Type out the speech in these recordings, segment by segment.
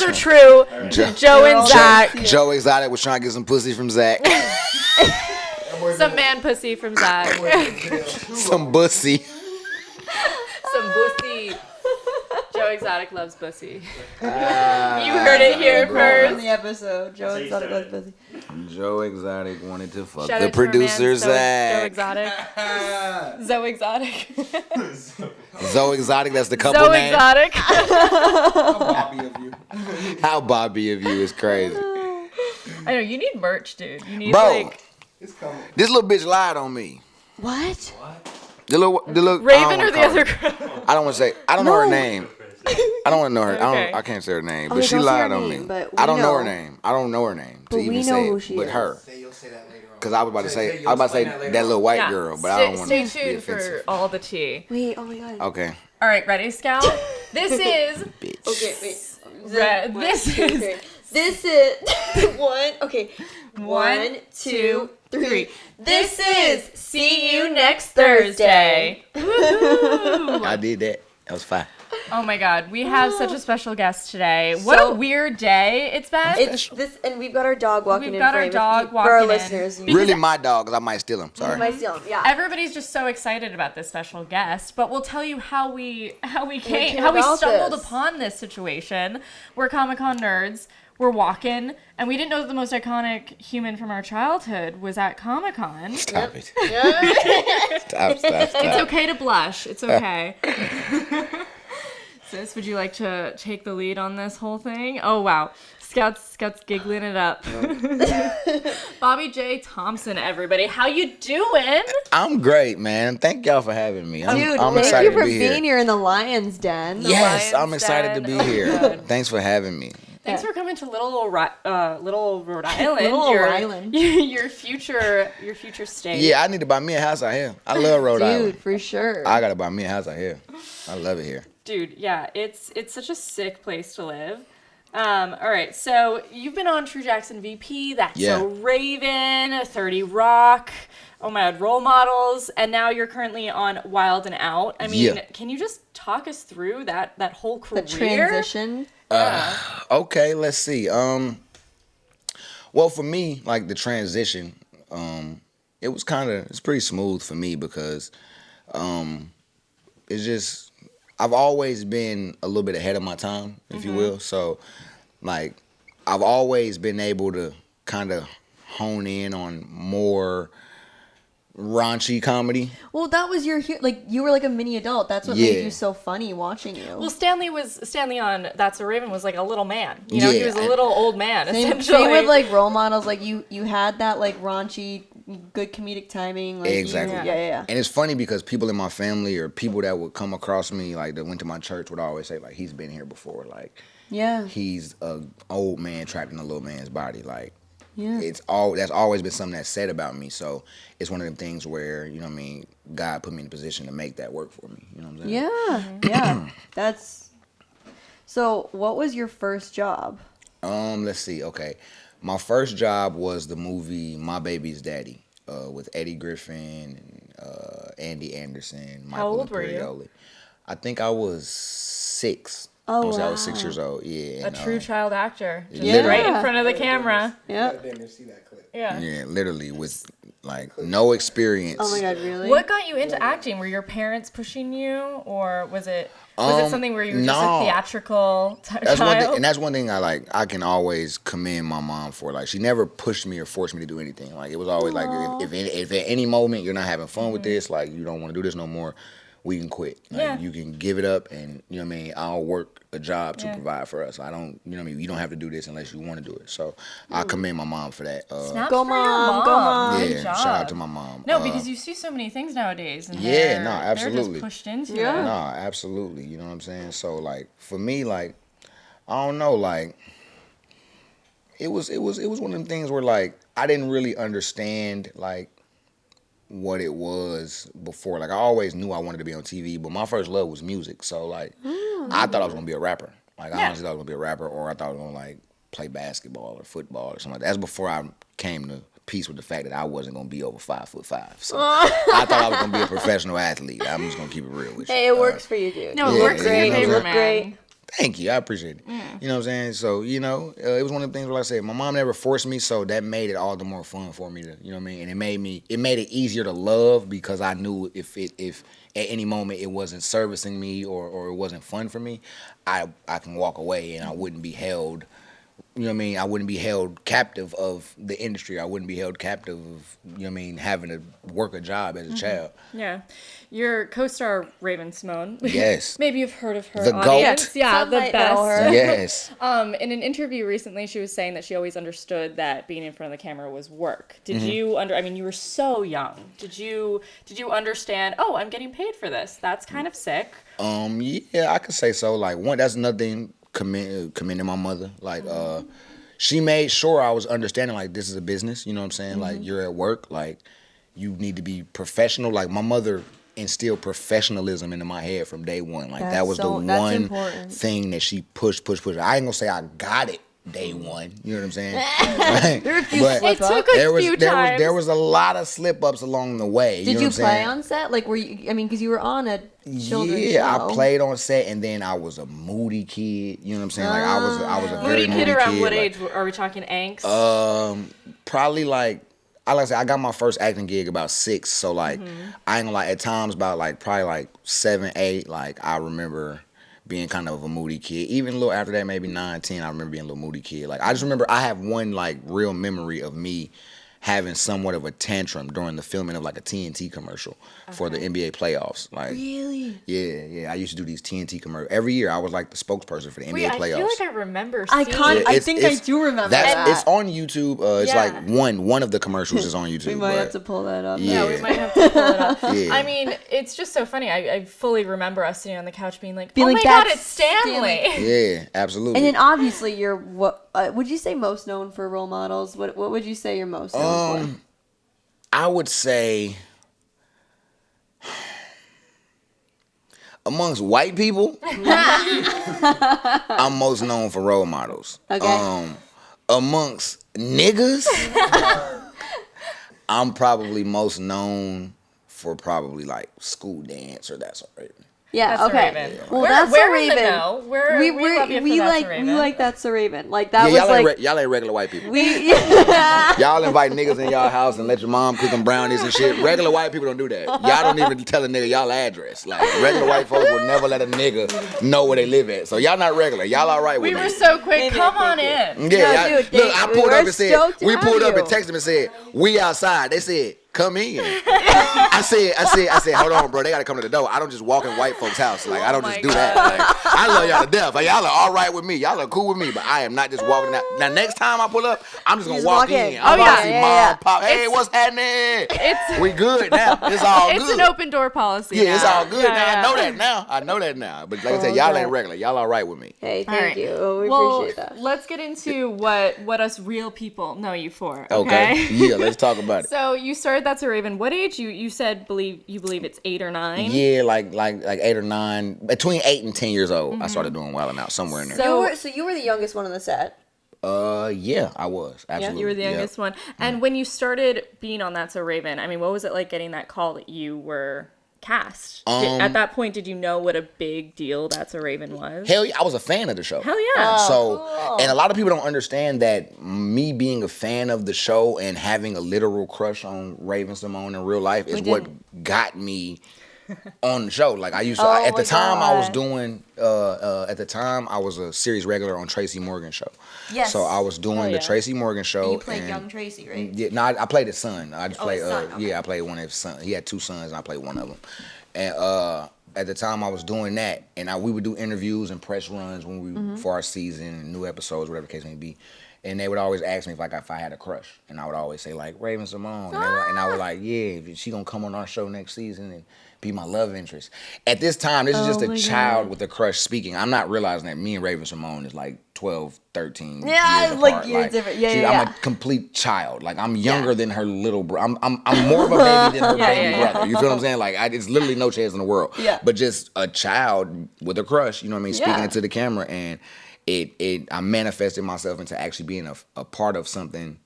rumors are true. Joe and Zach. Joe Exotic was trying to get some pussy from Zach. Some man pussy from Zach. Some bussy. Some bussy. Joe Exotic loves bussy. You heard it here first. In the episode, Joe Exotic loves pussy. Joe Exotic wanted to fuck Shout the out to our man, producer, Joe Zach. Exotic. Zoe Exotic. Zoe Exotic, that's the couple Zoe name. Exotic. How Bobby of you. How Bobb'e of you is crazy. I know, you need merch, dude. You need, Bro, like... It's coming. this little bitch lied on me. What? The little Raven or the other girl? I don't want to say. I don't know her name. I don't want to know her. Okay. I can't say her name, Okay, but she don't say her lied on name, me. but we I don't know know. her name. I don't know her name But to we even know say who it, she but is. her. You'll say that later on. Because I was about to say. I was about to say that little white girl, but I don't want Stay to be tuned for offensive. all the tea. Wait, oh my god. Okay. All right, ready, Scout? This is... Bitch. Okay, wait. This is... This is one. Okay. 1, 2, 3. This is See You Next Thursday. Woohoo! I did that. That was fine. Oh my god, we have such a special guest today. What So- a weird day it's been. It's this, and we've got our dog walking in. We've got our frame. dog For our walking in. listeners, Really, my dog, because I might steal him. you Sorry. might steal him. Yeah. Everybody's just so excited about this special guest, but we'll tell you how we came stumbled about this. upon this situation. We're Comic-Con nerds. We're walking, and we didn't know that the most iconic human from our childhood was at Comic-Con. Stop it. Yeah. Stop. It's okay to blush. It's okay. Sis, would you like to take the lead on this whole thing? Oh, wow. Scout's giggling it up. Bobb'e J. Thompson, everybody. How you doing? I'm great, man. Thank y'all for having me. I'm Dude, excited thank you for to be being here. here in the Lion's Den. Yes, I'm Lion's excited to Den. be Oh, here. God. Thanks for having me. Thanks for coming to little Rhode Island. Little your, Island. Your future state. Yeah, I need to buy me a house out here. I love Rhode Island. Dude, for sure. I gotta buy me a house out here. I love it here. Dude, yeah, it's such a sick place to live. All right, so you've been on True Jackson VP, That's Yeah. So Raven, 30 Rock, oh my god, Role Models, and now you're currently on Wild and Out. I mean, Yeah. can you just talk us through that whole the career? transition. Okay, let's see. Well, for me, like the transition, it's pretty smooth for me because, it's just I've always been a little bit ahead of my time, if you will. So, like, I've always been able to kind of hone in on more raunchy comedy. Well, that was you were like a mini adult. That's what Yeah. made you so funny watching you. Well, Stanley on That's So Raven was like a little man. You know, he Yeah, was a and- little old man, Same essentially. with like Role Models. Like you had that like raunchy, good comedic timing. Like, Exactly. Yeah. And it's funny because people in my family or people that would come across me, like that went to my church, would always say, like, he's been here before. Like, Yeah. he's an old man trapped in a little man's body. Like, Yeah. that's always been something that's said about me. So it's one of them things where, you know what I mean, God put me in a position to make that work for me. You know what I'm saying? Yeah. Yeah. That's. So, what was your first job? Let's see. Okay. My first job was the movie My Baby's Daddy with Eddie Griffin, Andy Anderson, Michael old were you? Imperioli. I think I was 6. Oh, I was wow. 6 years old. Yeah. a and, true child actor. Just Yeah. right in front of the camera. Yeah. I didn't see that clip. Yeah. Yeah, literally with like no experience. Oh my God, really? What got you into acting? Were your parents pushing you, or was it something where you were just a no. theatrical That's one thing, child? and that's one thing I can always commend my mom for. Like, she never pushed me or forced me to do anything. Like, it was always like, if at any moment you're not having fun with this, like, you don't want to do this no more, we can quit. Like, Yeah. you can give it up, and you know what I mean. I'll work a job to Yeah. provide for us. I don't, you know what I mean. You don't have to do this unless you want to do it. So I commend my mom for that. Snaps Go for your mom, go mom. Good Yeah, job. shout out to my mom. No, because you see so many things nowadays. And Yeah, no, they're absolutely. just pushed into Yeah. it. No, absolutely. You know what I'm saying? So, like, for me, like, I don't know, like, it was one of them things where, like, I didn't really understand, like, what it was before. Like, I always knew I wanted to be on TV, but my first love was music. So, like, I thought I was gonna be a rapper. Like, I honestly thought I was gonna be a rapper, or I thought I was gonna, like, play basketball or football or something like that. That's before I came to peace with the fact that I wasn't gonna be over 5'5". So I thought I was gonna be a professional athlete. I'm just gonna keep it real with you. Hey, it works for you, dude. No, it Yeah, works in yeah, your you know favor, what I'm man. Great. Thank you. I appreciate it. You know what I'm saying? So, it was one of the things where, like I said, my mom never forced me, so that made it all the more fun for me to, you know what I mean? And it made it easier to love because I knew if at any moment it wasn't servicing me or it wasn't fun for me, I can walk away and I wouldn't be held. You know what I mean? I wouldn't be held captive of the industry. I wouldn't be held captive of, you know what I mean, having to work a job as a child. Yeah. Your co-star, Raven Simone. Yes. Maybe you've heard of her. The audience. GOAT. Yeah, Some the might know her. best. Yes. In an interview recently, she was saying that she always understood that being in front of the camera was work. Did Mm-hmm. you you were so young. Did you understand, oh, I'm getting paid for this? That's kind of sick. Yeah, I could say so. Like, one, that's another thing, commending my mother. Like, she made sure I was understanding, like, this is a business, you know what I'm saying? Like, you're at work, like, you need to be professional. Like, my mother instilled professionalism into my head from day one. Like, that was the one important. thing that she pushed. I ain't gonna say I got it day one, you know what I'm saying? Right? There were a few But slip It took ups. a few times. there was a lot of slip ups along the way. Did know you what I'm play saying? on set? Like, were you? I mean, because you were on a children's Yeah, show. I played on set, and then I was a moody kid. You know what I'm saying? Like I was a very Moody kid around what like, age? Are we talking angst? Probably like I said, I got my first acting gig about 6. So like I ain't gonna lie, at times about like probably like 7, 8. Like I remember being kind of a moody kid. Even a little after that, maybe 9, 10, I remember being a little moody kid. Like I just remember I have one like real memory of me having somewhat of a tantrum during the filming of like a TNT commercial for the NBA playoffs. Like Really? Yeah. I used to do these TNT commercials every year. I was like the spokesperson for the NBA Wait, I playoffs. feel like I remember I seeing can't. Yeah, I it's- think I it's- do remember that. It's on YouTube. It's Yeah. like one of the commercials is on YouTube. We might but- have to pull that up. Yeah. Yeah, we might have to pull it up. Yeah. I mean, it's just so funny. I fully remember us sitting on the couch being like, Being oh like, my God, "That's it's Stanley. Yeah, absolutely. And then obviously you're what would you say most known for role models? What would you say you're most known for? I would say amongst white people, I'm most known for role models. Okay. Amongst niggas, I'm probably most known for probably like school dance or That's Alright. Yeah. That's a okay. Raven. Well, We're- that's we're a in the Raven. know. We love you for we That's a like Raven. we like That's a Raven. Like that Yeah, was like y'all ain't regular white people. we. Y'all invite niggas in y'all house and let your mom cook them brownies and shit. Regular white people don't do that. Y'all don't even tell a nigga y'all address. Like regular white folks will never let a nigga know where they live at. So y'all not regular. Y'all all right with We me. were so quick. Maybe, Come on thank in. Yeah, No, y'all- dude, look, I pulled we're up and said, stoked to we pulled have up and you. texted him and said, we outside. They said, come in. I said, hold on, bro. They gotta come to the door. I don't just walk in white folks' house. Like I don't Oh just my do that. God. Like, I love y'all to death. Like y'all are all right with me. Y'all are cool with me. But I am not just walking out. Now next time I pull up, I'm just gonna just walk walk in. in. I'm Oh, about yeah, to see yeah, mom, yeah. pop. Hey, It's- what's happening? It's We good now. It's all it's good. an open door policy. Yeah, it's now. all good Yeah, now. yeah. I know that now. But like I said, Oh, y'all God. ain't regular. Y'all all right with me. Hey, All thank right. you. Oh, we Well, appreciate that. let's get into what us real people know you for. Okay. Yeah, let's talk about it. So you started That's a Raven. What age? You said believe it's 8 or 9. Yeah, like 8 or 9, between 8 and 10 years old. I started doing Wild 'N Out somewhere in there. So- You were the youngest one on the set. Yeah, I was absolutely. You were the youngest one. And when you started being on That's a Raven, I mean, what was it like getting that call that you were cast? At that point, did you know what a big deal That's a Raven was? Hell yeah, I was a fan of the show. Hell yeah. So, and a lot of people don't understand that me being a fan of the show and having a literal crush on Raven Simone in real life is what got me on the show. Like I used to, Oh at the my time I was God. doing, at the time I was a series regular on Tracy Morgan Show. Yes. So I was doing the yeah. Tracy Morgan Show. You played and- young Tracy, right? Yeah, no, I played his son. I just played, his son, okay. yeah, I played one of his sons. He had 2 sons, and I played one of them. And at the time, I was doing that, and we would do interviews and press runs when we for our season, new episodes, whatever the case may be. And they would always ask me if I had a crush, and I would always say like Raven Simone, and I was like, yeah, she gonna come on our show next season and be my love interest. At this time, this is just Oh a my child God. with a crush speaking. I'm not realizing that me and Raven Simone is like 12, 13 Yeah, years like apart. years different. Yeah, I'm yeah. a complete child. Like I'm younger than her little bro. I'm more of a baby than her baby yeah. brother. You feel what I'm saying? Like it's literally no chance in the world. Yeah. But just a child with a crush. You know what I mean? Speaking Yeah. into the camera, and I manifested myself into actually being a part of something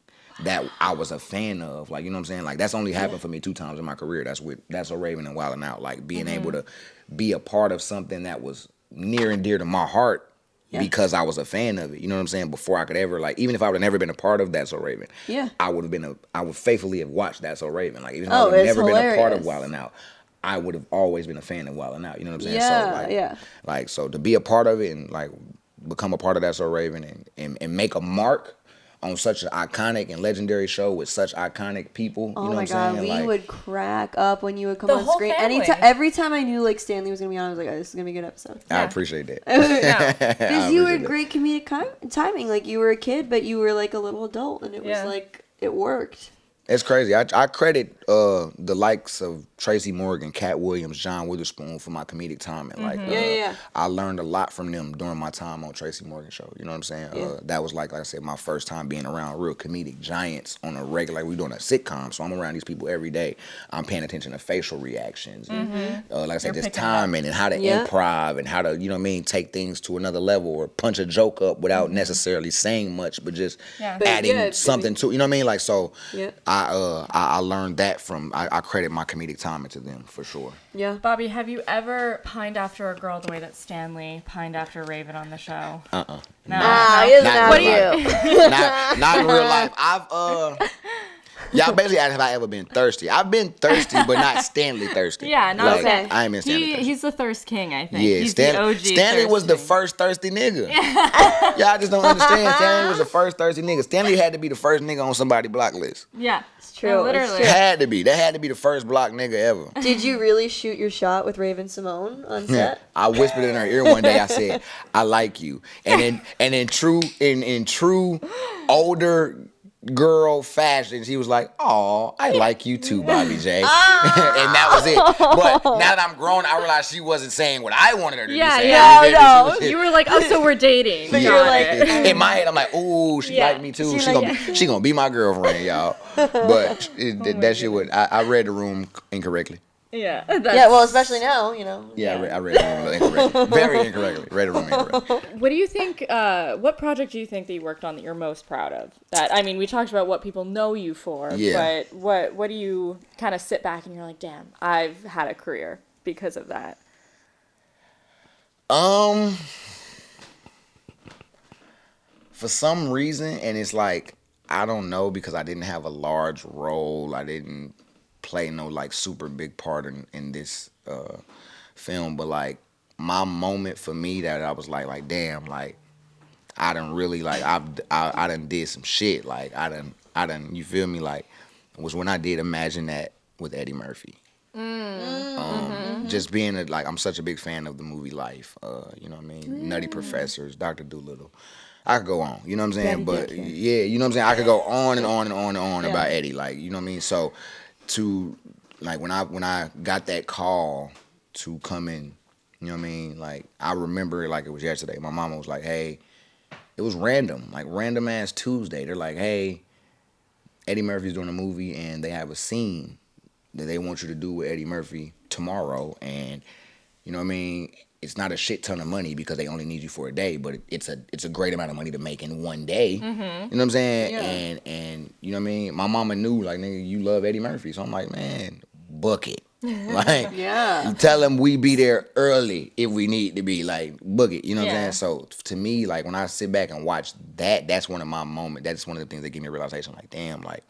that I was a fan of. Like, you know what I'm saying? Like that's only happened for me 2 times in my career. That's a Raven and Wild 'N Out. Like being able to be a part of something that was near and dear to my heart because I was a fan of it. You know what I'm saying? Before I could ever, like, even if I would have never been a part of That's So Raven, I would faithfully have watched That's So Raven. Like, even if I would have never been a part of Wildin' Out, I would have always been a fan of Wildin' Out. You know what I'm saying? Yeah, Like, so to be a part of it and, like, become a part of That's So Raven and make a mark on such an iconic and legendary show with such iconic people. Oh you know my what I'm God, saying? we would crack up when you would come The on whole screen. family. Every time I knew like Stanley was gonna be on, I was like, oh, this is gonna be a good episode. I appreciate that. Because you were great comedic timing. Like you were a kid, but you were like a little adult, and it was like it worked. It's crazy. I credit the likes of Tracy Morgan, Cat Williams, John Witherspoon for my comedic timing. Like, I learned a lot from them during my time on Tracy Morgan Show. You know what I'm saying? That was like I said, my first time being around real comedic giants on a regular. Like we're doing a sitcom, so I'm around these people every day. I'm paying attention to facial reactions, and like I said, just timing and how to improv and how to, you know what I mean, take things to another level or punch a joke up without necessarily saying much, but just adding something to. You know what I mean? Like so. I learned that from, I credit my comedic timing to them for sure. Yeah. Bobb'e, have you ever pined after a girl the way that Stanley pined after Raven on the show? No. What do you? Not in real life. Y'all basically asked have I ever been thirsty. I've been thirsty, but not Stanley thirsty. Yeah, not like, I ain't been Stanley thirsty. He's the thirst king, I think. Yeah, he's the OG Stanley was the first thirsty nigga. Y'all just don't understand. Stanley was the first thirsty nigga. Stanley had to be the first nigga on somebody's block list. Yeah, it's true. No, literally. it's true. Had to be. That had to be the first block nigga ever. Did you really shoot your shot with Raven Simone on set? I whispered in her ear one day. I said, "I like you," and in true older girl fashion, she was like, "Oh, I like you too, Bobb'e J," and that was it. But now that I'm grown, I realize she wasn't saying what I wanted her to be saying. No. You were like, "Oh, so we're dating." But you're like, in my head, I'm like, "Ooh, she like me too. She gonna be my girlfriend, y'all." But that shit would. I read the room incorrectly. Yeah. Well, especially now, you know. Yeah, I read the room incorrectly. Very incorrectly. Read the room incorrectly. What do you think, what project do you think that you worked on that you're most proud of? That, I mean, we talked about what people know you for, but what do you kind of sit back and you're like, damn, I've had a career because of that? For some reason, and it's like, I don't know, because I didn't have a large role. I didn't play no like super big part in this film, but like my moment for me that I was like damn, like I done really like I done did some shit, like I done you feel me, like was when I did Imagine That with Eddie Murphy. Just being like I'm such a big fan of the movie Life, you know what I mean, Nutty Professors, Dr. Dolittle. I could go on, you know what I'm saying, but yeah, you know what I'm saying, I could go on and on and on and on about Eddie, like, you know what I mean. So to like when I got that call to come in, you know what I mean, like I remember it like it was yesterday. My mama was like, "Hey," it was random ass Tuesday. They're like, "Hey, Eddie Murphy's doing a movie and they have a scene that they want you to do with Eddie Murphy tomorrow, and you know what I mean, it's not a shit ton of money because they only need you for a day, but it's a great amount of money to make in one day." You know what I'm saying? Yeah. And you know what I mean? My mama knew, like, nigga, you love Eddie Murphy. So I'm like, man, book it. Like, you tell him we be there early if we need to be, like, book it. You know what I'm saying? So to me, like, when I sit back and watch that, that's one of my moments. That's one of the things that give me a realization, like, damn, like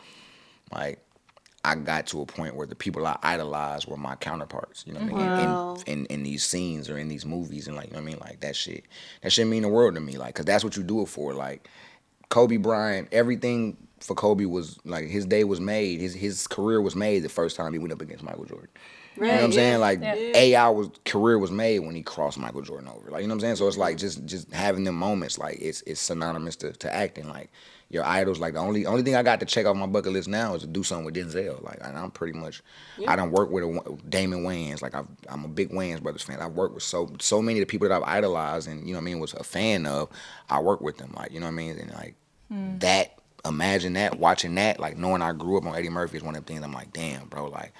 I got to a point where the people I idolized were my counterparts, you know what I mean, in these scenes or in these movies, and like, you know what I mean, like that shit mean the world to me, like, cause that's what you do it for. Like Kobe Bryant, everything for Kobe was like his day was made, his career was made the first time he went up against Michael Jordan. Right, you know what I'm saying? Like AI career was made when he crossed Michael Jordan over. Like, you know what I'm saying? So it's like just having them moments, like it's synonymous to acting. Like your idols, like the only thing I got to check off my bucket list now is to do something with Denzel. Like I'm pretty much, I done worked with Damon Wayans. Like I'm a big Wayans brothers fan. I've worked with so many of the people that I've idolized and, you know what I mean, was a fan of. I work with them, like, you know what I mean, and like that. Imagine that, watching that, like knowing I grew up on Eddie Murphy is one of the things I'm like, damn, bro, like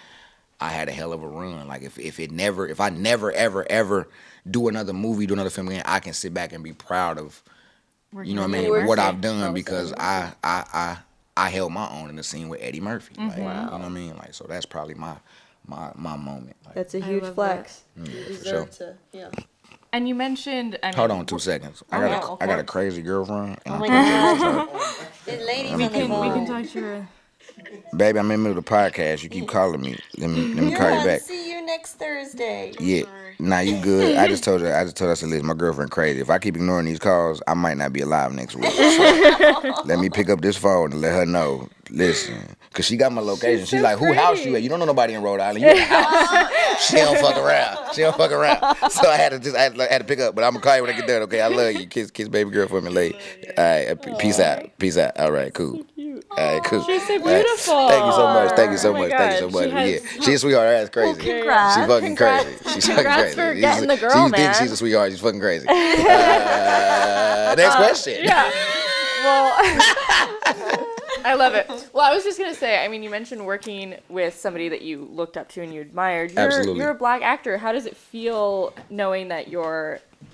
I had a hell of a run. Like if I never ever do another movie, do another film again, I can sit back and be proud of, you know what I mean, what I've done, because I held my own in the scene with Eddie Murphy. Like, you know what I mean? Like, so that's probably my moment. Like, that's a huge flex. Yeah, You for sure. deserve to, And you mentioned, I mean, hold on 2 seconds. I got a crazy girlfriend. Oh my God. The ladies we on the phone. can talk to her. Baby, I'm in the middle of the podcast. You keep calling me. Let me call you back. See you next Thursday. Yeah. Nah, you good. I just told her, I said, listen, my girlfriend crazy. If I keep ignoring these calls, I might not be alive next week. So let me pick up this phone and let her know. Listen. Because she got my location. She's like, who house you at? You don't know nobody in Rhode Island. You at the house. She don't fuck around. So I had to pick up. But I'm going to call you when I get there, okay? I love you. Kiss baby girl for me late. All right. Peace out. All right, cool. All right, cool. She's so beautiful. Thank you so much. Thank you so Oh my much. Thank you so God. much. Yeah, she's a sweetheart. That's crazy. Well, congrats. She's fucking crazy. She's fucking Congrats crazy. for getting the girl, so you man. think she's a sweetheart? She's fucking crazy. Next question. Yeah. Well, I love it. Well, I was just gonna say. I mean, you mentioned working with somebody that you looked up to and you admired. Absolutely. You're a black actor. How does it feel knowing that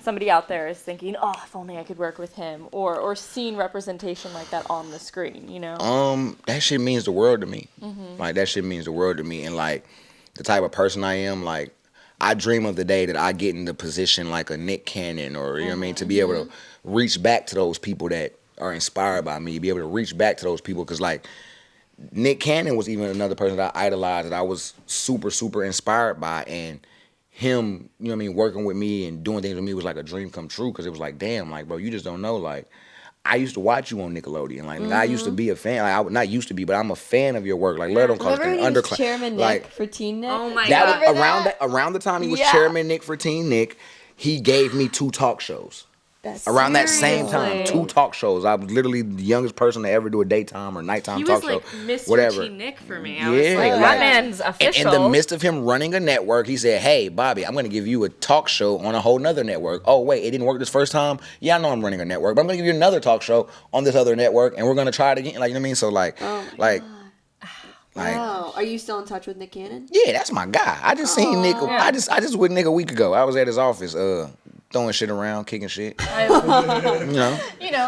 somebody out there is thinking, oh, if only I could work with him, or seeing representation like that on the screen, you know? That shit means the world to me. Mm-hmm. Like, that shit means the world to me. And, like, the type of person I am, like, I dream of the day that I get in the position like a Nick Cannon or, you know what I mean, to be able to reach back to those people that are inspired by me, be able to reach back to those people. Because, like, Nick Cannon was even another person that I idolized, that I was super, super inspired by. And him, you know what I mean, working with me and doing things with me was like a dream come true, because it was like, damn, like, bro, you just don't know. Like, I used to watch you on Nickelodeon. Like, I used to be a fan. Like, not used to be, but I'm a fan of your work. Like, Lord, don't call it underclass. Chairman Nick like, for Teen Nick. Oh my that God. was around the time he was Chairman Nick for Teen Nick, he gave me 2 talk shows. Around that same time, 2 talk shows. I was literally the youngest person to ever do a daytime or nighttime talk show. He was like Mr. Whatever. Teen Nick for me. I was like, that like, man's official. In the midst of him running a network, he said, hey, Bobb'e, I'm going to give you a talk show on a whole nother network. Oh, wait, it didn't work this first time? Yeah, I know I'm running a network, but I'm going to give you another talk show on this other network, and we're going to try it again. Like, you know what I mean? So, like, Wow. Are you still in touch with Nick Cannon? Yeah, that's my guy. I just seen Nick. Yeah. I just with Nick a week ago. I was at his office, throwing shit around, kicking shit. You know,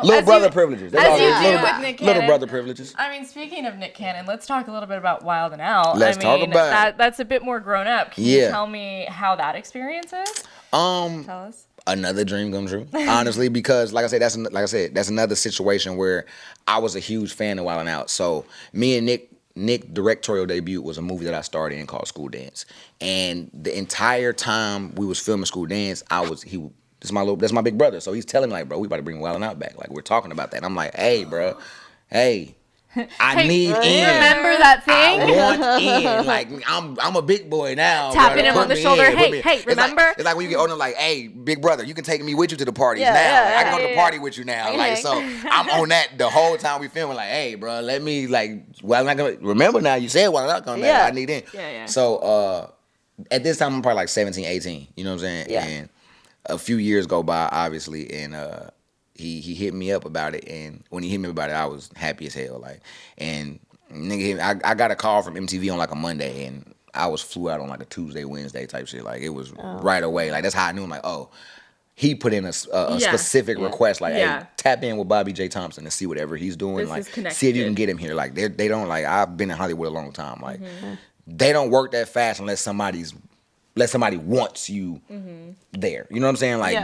little brother privileges. That's as you do with Nick Cannon. Little brother privileges. I mean, speaking of Nick Cannon, let's talk a little bit about Wild and Out. Let's talk about that's a bit more grown up. Can you tell me how that experience is? Tell us. Another dream come true, honestly, because like I said, that's another situation where I was a huge fan of Wild and Out. So me and Nick directorial debut was a movie that I starred in called School Dance, and the entire time we was filming School Dance, that's my big brother, so he's telling me like, bro, we about to bring Wild and Out back, like we're talking about that. And I'm like, hey, bro, I need in. Remember that thing? I want in. Like, I'm a big boy now. Tapping him on the shoulder. Hey, remember? It's like when you get older, like, hey, big brother, you can take me with you to the parties now. I can go to the party with you now. Like, so I'm on that the whole time we filming. Like, hey, bro, let me I'm not gonna remember now. You said Wild and Out coming back. I need in. Yeah. So at this time I'm probably like 17, 18. You know what I'm saying? Yeah. And a few years go by, obviously, and he hit me up about it, and when he hit me about it, I was happy as hell. Like, and nigga, I got a call from MTV on like a Monday, and I was flew out on like a Tuesday, Wednesday type shit. Like, it was right away. Like, that's how I knew. I'm like, oh, he put in a specific request. Like, hey, tap in with Bobb'e J Thompson and see whatever he's doing. This like, see if you can get him here. Like, they don't like. I've been in Hollywood a long time. Like, they don't work that fast unless somebody wants you there. You know what I'm saying? Like,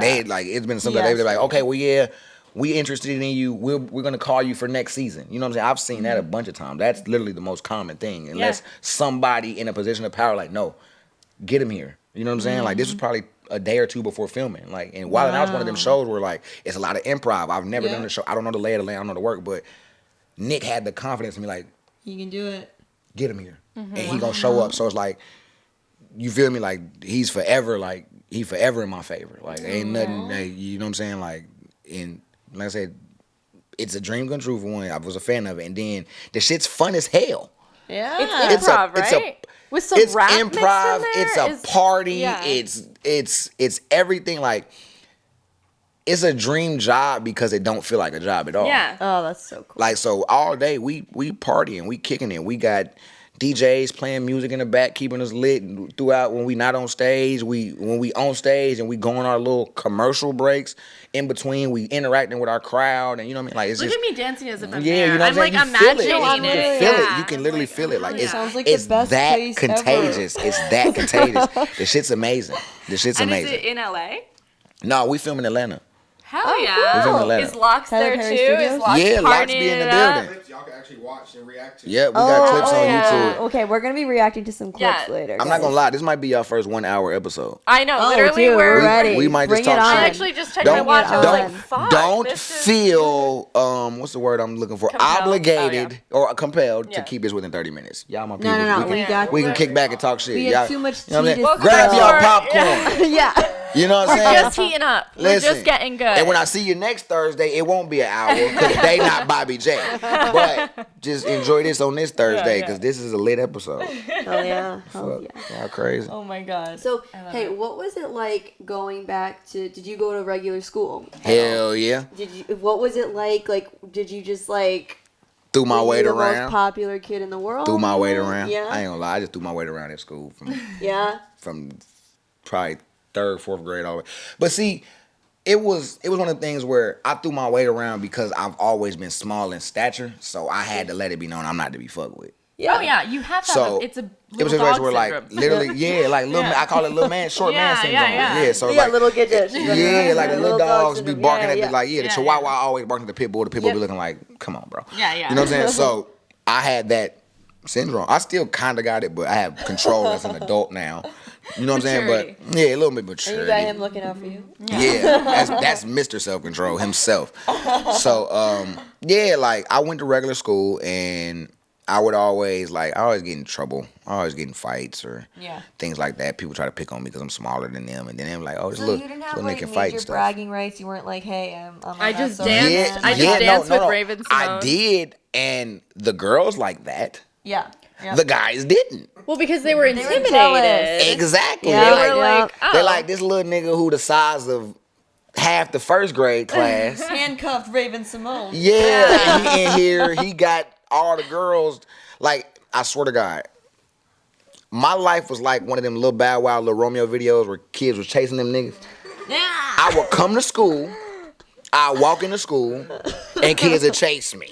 it's been something they're like, okay, well, yeah, we interested in you. We're gonna call you for next season. You know what I'm saying? I've seen that a bunch of times. That's literally the most common thing. Unless somebody in a position of power, like, no, get him here. You know what I'm saying? Like, this was probably a day or two before filming. Like, and Wild and Out's one of them shows where like it's a lot of improv. I've never done the show. I don't know the lay of the land. I don't know the work, but Nick had the confidence in me, like, you can do it. Get him here, and he gonna show up. So it's like, you feel me? Like, he's forever in my favor. Like, ain't nothing. Like, you know what I'm saying? Like, and like I said, it's a dream come true for one. I was a fan of it, and then the shit's fun as hell. Yeah, it's improv, right? With some rap mixed in improv. there? It's a party. It's everything. Like, it's a dream job because it don't feel like a job at all. Yeah. Oh, that's so cool. Like, so all day we partying, we kicking it. We got DJs playing music in the back, keeping us lit throughout when we not on stage. When we on stage and we go on our little commercial breaks in between, we interacting with our crowd, and you know what I mean? Like, it's Look just, at me dancing as if I'm yeah, there. you know what I'm like saying? You imagining feel it. You can feel it. You can literally feel it. Like, it's the best that place contagious. ever. It's that contagious. The shit's amazing. And is it in LA? No, we film in Atlanta. Hell yeah. We film in Atlanta. Is Locks there Tyler too? Perry Is Locks Yeah, Locks partying be in the it up? building. Y'all can actually watch and react to. Yeah, we got clips on yeah. YouTube. Okay, we're gonna be reacting to some clips later. I'm not gonna lie, this might be our first 1 hour episode. I know, Oh, literally dude, we're ready. We might Bring just it talk on. shit. I actually just checked my watch. I was like, fuck. Don't this is- feel what's the word I'm looking for? Compelled? Obligated or compelled Yeah. to keep this within 30 minutes. Y'all my people. No. We can kick back and talk shit. We Y'all, have too much you know what I tea mean? to Grab spill. y'all popcorn. Yeah. You know what I'm We're saying? just heating up. We're Listen, just getting good. And when I see you next Thursday, it won't be an hour because they not Bobb'e J. But just enjoy this on this Thursday because this is a lit episode. Hell yeah. Hell Fuck, yeah. y'all crazy. Oh my god. So, I love hey, it. what was it like going back to? Did you go to regular school? Hell yeah. Did you? What was it like? Like, did you just like? Threw my were you weight the around. most popular kid in the world. Threw my weight around. Yeah. I ain't gonna lie, I just threw my weight around at school Yeah. from probably 3rd, 4th grade all the way. But see, it was one of the things where I threw my weight around because I've always been small in stature, so I had to let it be known I'm not to be fucked with. Yeah. Oh yeah, you have to. So It's a it was little a place dog where like syndrome. literally, yeah, like little man, I call it little man, short man syndrome. yeah. So Yeah, like, little gadget. yeah, like the little dogs be syndrome. barking at Yeah, the like the Yeah, Chihuahua yeah. always barking at the pit bull. The pit bull be looking like, come on, bro. Yeah, yeah. You know what I'm saying? So I had that syndrome. I still kind of got it, but I have control as an adult now. You know what I'm saying? Maturity. But yeah, a little bit And maturity. you got him looking out for you. Yeah, that's Mr. Self-Control himself. So, yeah, like I went to regular school and I would always I always get in trouble. I always get in fights or things like that. People try to pick on me because I'm smaller than them, and then they're like, "Oh, this So little, you didn't this have little like nigga can fight and major stuff." bragging rights. You weren't like, "Hey, I'm I not just so danced. man." I just danced with Raven I Simone. did, and the girls like that. Yeah. Yep. The guys didn't. Well, because they were intimidated. jealous. Exactly. Yeah. They They're were like, like, oh. they're like this little nigga who the size of half the 1st grade class. Handcuffed Raven Simone. Yeah, and he in here, he got all the girls. Like, I swear to God, my life was like one of them little Bow Wow, little Romeo videos where kids was chasing them niggas. Yeah. I would come to school, I walk into school, and kids would chase me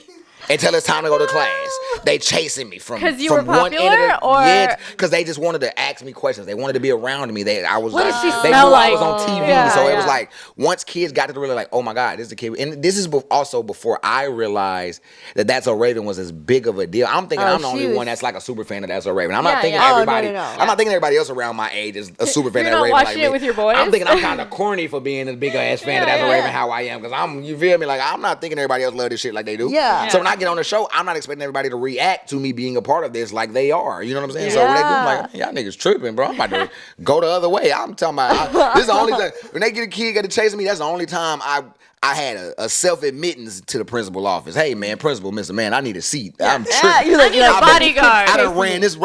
until it's time to go to class. They chasing me from 'Cause you from were one end of popular, the, or- yeah, because they just wanted to ask me questions. They wanted to be around me. I was What like, did she they smell knew I was like? on TV, Yeah, so it was yeah. like once kids got to really like, oh my God, this is a kid, and this is also before I realized that That's So Raven was as big of a deal. I'm thinking I'm the only one that's like a super fan of That's So Raven. I'm not thinking yeah. everybody. Oh, no. I'm not thinking everybody else around my age is a super fan You're of not Raven watching like it me. with your boys? I'm thinking I'm kind of corny for being a big ass fan of That's So Raven how I am because you feel me? Like I'm not thinking everybody else love this shit like they do. Yeah. So when I get on the show, I'm not expecting everybody to react to me being a part of this like they are. You know what I'm saying? So when they do, I'm like, y'all niggas tripping, bro. I'm about to go the other way. I'm talking about this is the only time when they get a kid got to chase me. That's the only time I had a self-admittance to the principal office. Hey man, principal, Mr. Man, I need a seat. I'm tripping. I need a bodyguard. I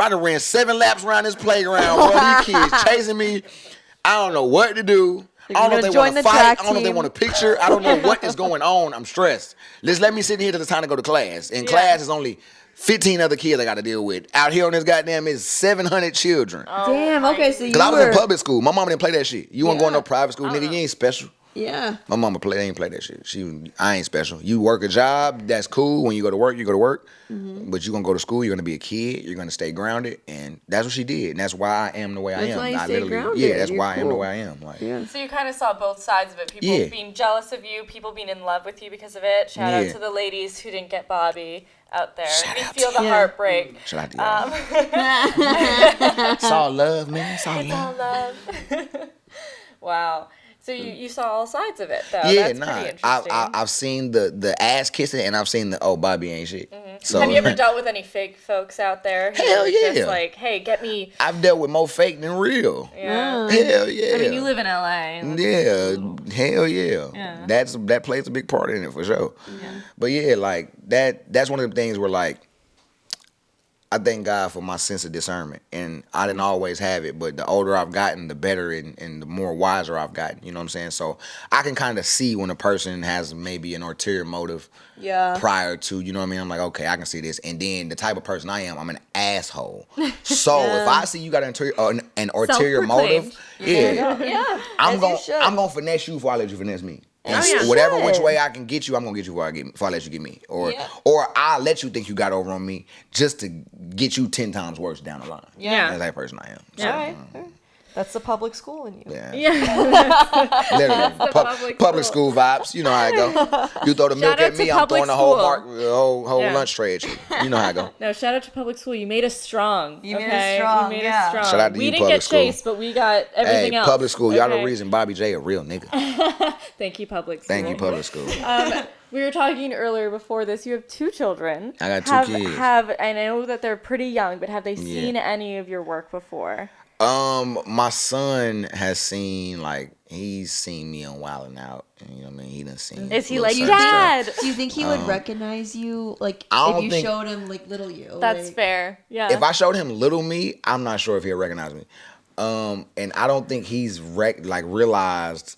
done ran 7 laps around this playground. Boy, these kids chasing me. I don't know what to do. I don't know if they want to fight. I don't know if they want a picture. I don't know what is going on. I'm stressed. Just let me sit here till it's time to go to class. And class is only 15 other kids I got to deal with. Out here on this goddamn is 700 children. Damn. Okay, so you Because I was were. in public school. My mama didn't play that shit. You weren't going to no private school, nigga. You ain't special. Yeah. My mama ain't play that shit. I ain't special. You work a job, that's cool. When you go to work, you go to work. Mm-hmm. But you're going to go to school, you're going to be a kid, you're going to stay grounded. And that's what she did. And that's why I am the way I am. That's why you I stay grounded. Yeah, that's You're why I am the cool. way I am. Like, Yeah. So you kind of saw both sides of it. People Yeah. being jealous of you, people being in love with you because of it. Shout out to the ladies who didn't get Bobb'e out there. Shout We out feel to the heartbreak. Shout out to y'all. It's all love, man. It's all It's all love. love. Wow. So you saw all sides of it, though. Yeah, That's nah. pretty interesting. I've seen the ass kissing and I've seen the Bobb'e ain't shit. So Have you ever dealt with any fake folks out there? Who Hell are yeah. Just like, hey, get me. I've dealt with more fake than real. Yeah. Hell yeah. I mean, you live in LA. Yeah, hell yeah. Yeah. That plays a big part in it for sure. Yeah. But yeah, like that's one of the things where like I thank God for my sense of discernment, and I didn't always have it, but the older I've gotten, the better and the more wiser I've gotten. You know what I'm saying? So I can kind of see when a person has maybe an ulterior motive prior to, you know what I mean? I'm like, okay, I can see this. And then the type of person I am, I'm an asshole. So if I see you got an ulterior motive, I'm gonna finesse you before I let you finesse me. And whatever which way I can get you, I'm gonna get you before I let you get me. Or I'll let you think you got over on me just to get you 10 times worse down the line. Yeah. That's that person I am. So, Yeah. That's the public school in you. Yeah. Literally. Public school vibes. You know how I go. You throw the milk at me, I'm throwing the whole lunch tray at you. You know how I go. No, shout out to public school. You made us strong. You made us strong. Shout out to we you, didn't get chased, but we got everything else. Public school. Y'all the reason Bobb'e J a real nigga. Thank you, public school. Thank you, public school. We were talking earlier before this. You have 2 children. I got 2 kids. I know that they're pretty young, but have they seen any of your work before? My son has seen, he's seen me on Wild 'N Out. You know what I mean? He done seen. Is he like, Dad? Do you think he would recognize you, if you showed him, little you? That's fair, yeah. If I showed him little me, I'm not sure if he'll recognize me. And I don't think he's, realized,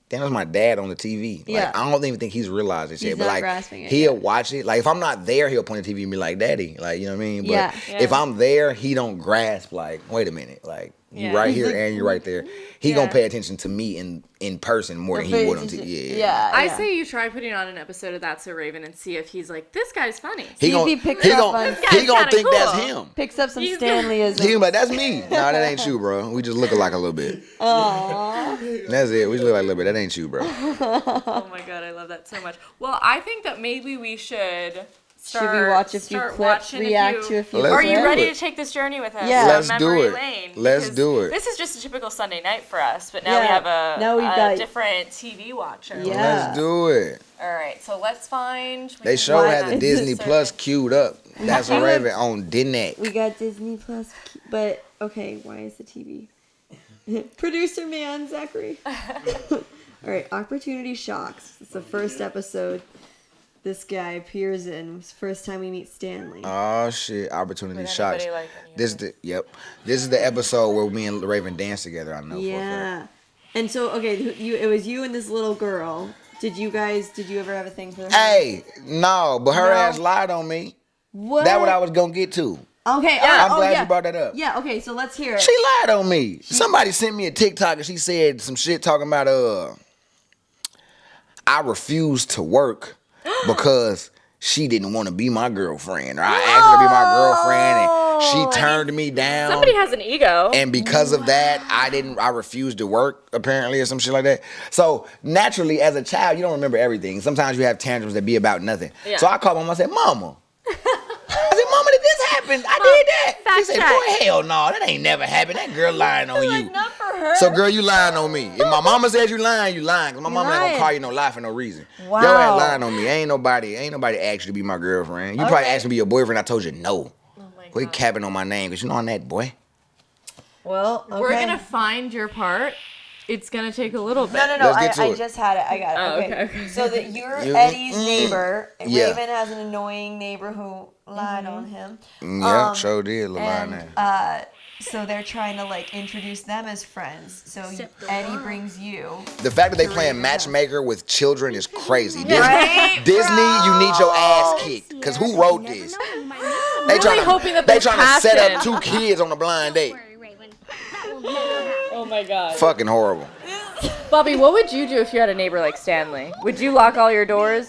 damn, that's my dad on the TV. Yeah. I don't even think he's realized it yet. He's not grasping it he'll yet. watch it. If I'm not there, he'll point at the TV and be like, Daddy. You know what I mean? But Yeah. if I'm there, he don't grasp, wait a minute. You right here and you right there. He gonna pay attention to me in person more than he would on TV. Yeah. I say you try putting on an episode of That's So Raven and see if he's like, this guy's funny. He gonna think that's him. Picks up some Stanleyism. He gonna be like, that's me. No, that ain't you, bro. We just look alike a little bit. Aww. That's it. We just look like a little bit. That ain't you, bro. Oh my God, I love that so much. Well, I think that maybe we should we watch a few clips, react to a few clips? Are you ready to take this journey with us? Yeah. Let's Memory do it. Lane? Let's do it. This is just a typical Sunday night for us, but now we have a different TV watcher. Yeah. Let's do it. All right, so let's find. They sure had the Disney Plus queued up. That's a Raven on Disney. We got Disney Plus, but okay, why is the TV? Producer man, Zachary. All right, Opportunity Shocks. It's the first episode this guy appears in. It's the first time we meet Stanley. Oh shit! Opportunity Shocks. This is the episode where me and Raven dance together. I know. Yeah. And so it was you and this little girl. Did you ever have a thing for her? Hey, no, but her ass lied on me. What? That's what I was gonna get to. Okay. I'm glad you brought that up. Yeah. Okay. So let's hear it. She lied on me. Somebody sent me a TikTok and she said some shit talking about I refused to work because she didn't want to be my girlfriend. Or I asked her to be my girlfriend and she turned me down. Somebody has an ego. And because of that, I refused to work, apparently, or some shit like that. So naturally, as a child, you don't remember everything. Sometimes you have tantrums that be about nothing. Yeah. So I called Mama and said, Mama. I said, Mama, did this happen? I did that. She said, boy, hell no, that ain't never happened. That girl lying on you. Not for her. So, girl, you lying on me. If my mama says you lying, you lying. Because my mama ain't gonna call you no lie for no reason. Wow. Your ass lying on me. Ain't nobody asked you to be my girlfriend. You probably asked me to be your boyfriend. I told you no. Oh my God. Quit capping on my name because you know I'm that boy. Well, okay. We're going to find your part. It's going to take a little bit. No. I just had it. I got it. Okay. So that you're Eddie's neighbor. Yeah. Raven has an annoying neighbor who lied on him. Yeah, sure did. So they're trying to introduce them as friends. So Eddie brings you. The fact that they playing matchmaker with children is crazy. Right, Disney, you need your ass kicked. Because who wrote this? They trying to set up 2 kids on a blind date. Oh my God. Fucking horrible. Bobb'e, what would you do if you had a neighbor like Stanley? Would you lock all your doors?